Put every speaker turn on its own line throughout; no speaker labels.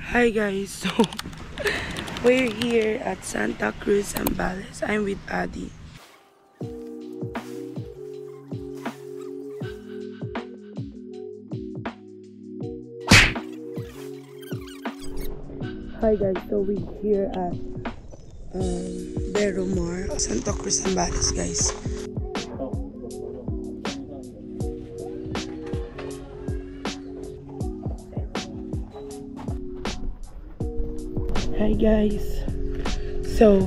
Hi guys, so we're here at Santa Cruz, Zambales. I'm with Adi. Hi guys, so we're here at Beromar, Santa Cruz, Zambales, guys. Hi guys, so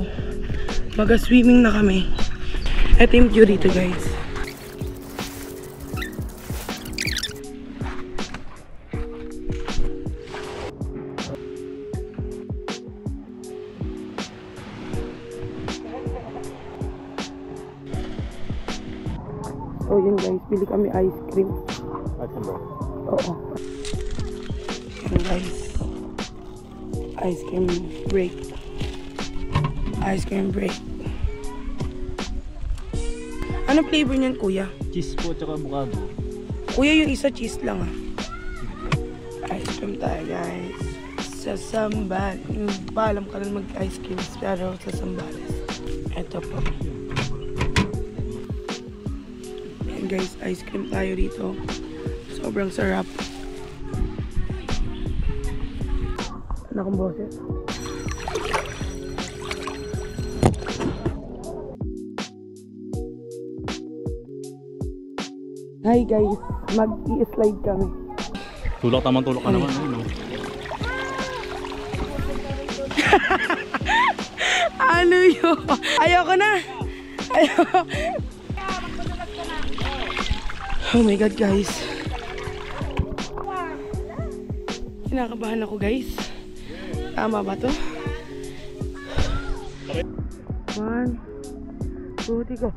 mag-swimming na kami. Ito yung view dito guys. So yun guys, pili kami ice cream. Oo. Yun guys, ice cream break. Ice cream break. Ano flavor niyan kuya?
Cheese po at saka avocado.
Kuya yung isa cheese lang ah. Ice cream tayo guys. Sa Zambales. Paalam ka lang mag-ice cream pero sa Zambales. Ito po. Ayan guys, ice cream tayo dito. Sobrang sarap. Ano akong boses? Hi guys, mag-i-slide kami.
Tulak ka naman. No?
Ano yun? Ayoko na! Ayoko! Oh my god guys. Kinakabahan ako guys. Tama ba to? 1, 2, 3, go!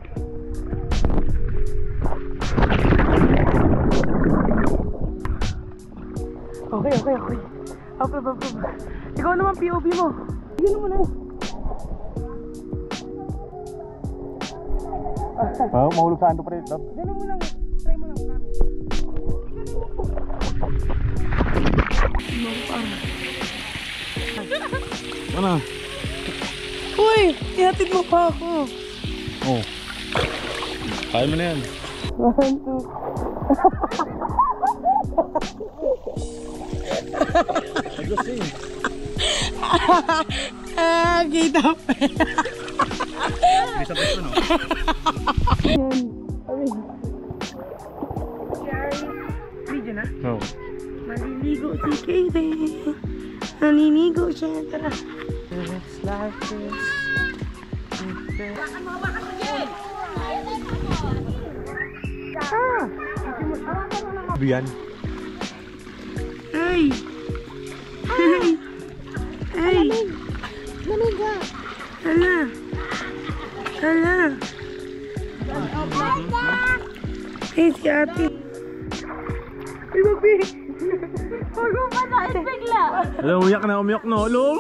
Okay. Up. Ikaw naman POV mo. Sige naman na.
Mahulog saan to pre?
Ganun mo lang. Try mo lang.
Ano?
Uy! Ihatid mo pa ako.
Oh. Kaya mo na yan.
1, 2. Kita pa.
Bisa ba ito no?
Video na?
No.
Maliligo si Katie. Naninigo siya. Tara. It's like this.
Biyan.
Hey!
Namiga.
Hala! Hey, si ate. Ay, magbi!
Huwag mo pa na bigla.
Alam, umiyak na. Alam.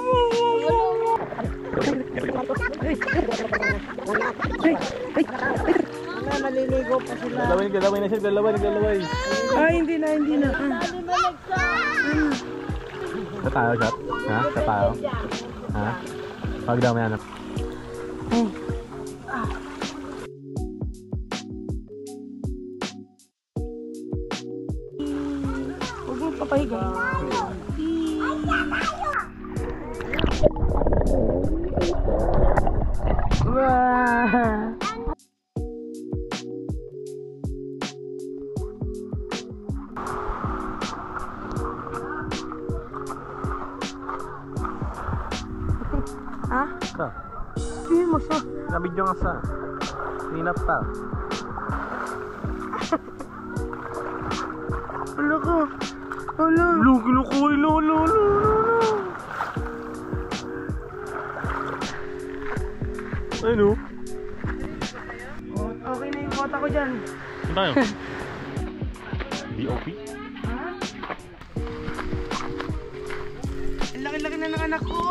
Maliligo pa sila.
Naglalaway na siya. Naglalaway.
Ay, hindi na.
Sa tayo, chat? Ha? Sa tayo? Ha? Pag daw may anak.
Oh. Huwag mo papahiga. Wow! Ha?
Sa?
Sige mo siya.
Nabidyo nga sa. Hinap ta.
Wala ka. Wala.
Lulo ko. Lolo. Ano?
Okay na yung kota ko dyan.
Saan tayo? BOP?
Ha? Ang laki-laki na ng anak ko.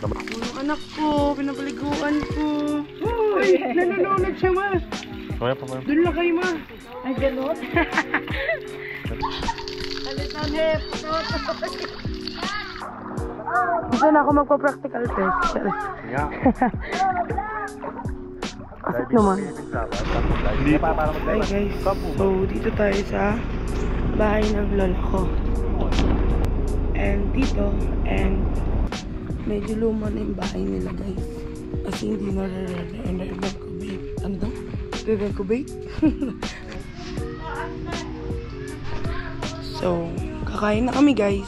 Ang anak ko, pinapaliguan ko. Uy, nanunulog siya ma.
Kaya pa.
Doon lang kayo ma.
Ay, ganun. Alitan hep.
Dito na ako magpa-practical test.
Nga.
Asap naman.
Hindi pa para
Hi guys, so dito tayo sa bahay ng lola ko. And dito, and medyo luma na yung bahay nila guys. Kasi hindi na re-renovate. Ano daw? Re-renovate? So, kakain na kami guys.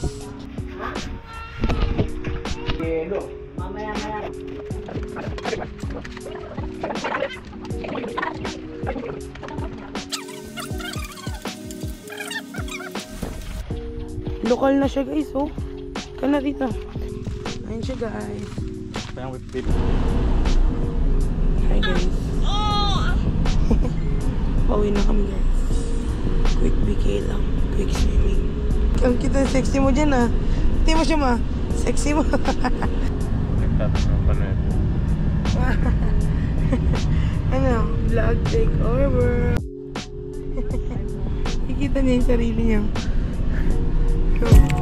Lokal na siya guys, oh. Ka na dito. Ayun siya guys.
Parang with tip.
Hi guys. Pauwi na kami guys. Quick BK lang. Quick swimming. Ang kita sexy mo dyan ah. Hindi mo siya ma. Sexy mo.
Nagtatanong pa na ito.
Ano? Vlog take over. Kikita niya yung sarili niya. Go.